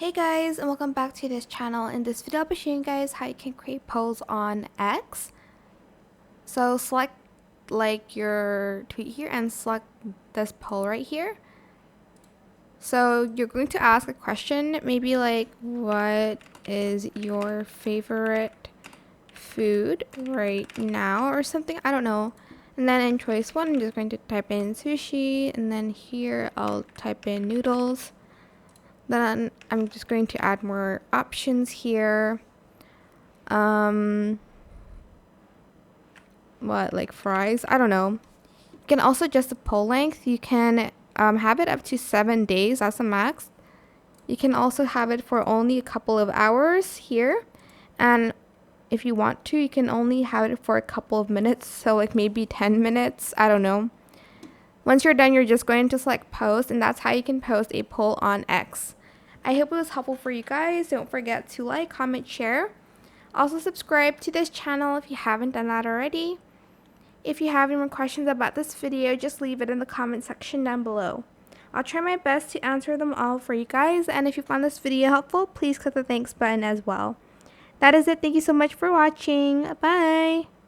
Hey guys, and welcome back to this channel. In this video I'll be showing you guys how you can create polls on X. So select like your tweet here and select this poll right here. So you're going to ask a question, maybe like, what is your favorite food right now or something, I don't know. And then in choice 1 I'm just going to type in sushi, and then here I'll type in noodles. Then I'm just going to add more options here. What, like fries? I don't know. You can also adjust the poll length. You can have it up to 7 days. That's the max. You can also have it for only a couple of hours here. And if you want to, you can only have it for a couple of minutes. So like maybe 10 minutes. I don't know. Once you're done, you're just going to select post, and that's how you can post a poll on X. I hope it was helpful for you guys. Don't forget to like, comment, share. Also subscribe to this channel if you haven't done that already. If you have any more questions about this video, just leave it in the comment section down below. I'll try my best to answer them all for you guys, and if you found this video helpful, please click the thanks button as well. That is it. Thank you so much for watching. Bye!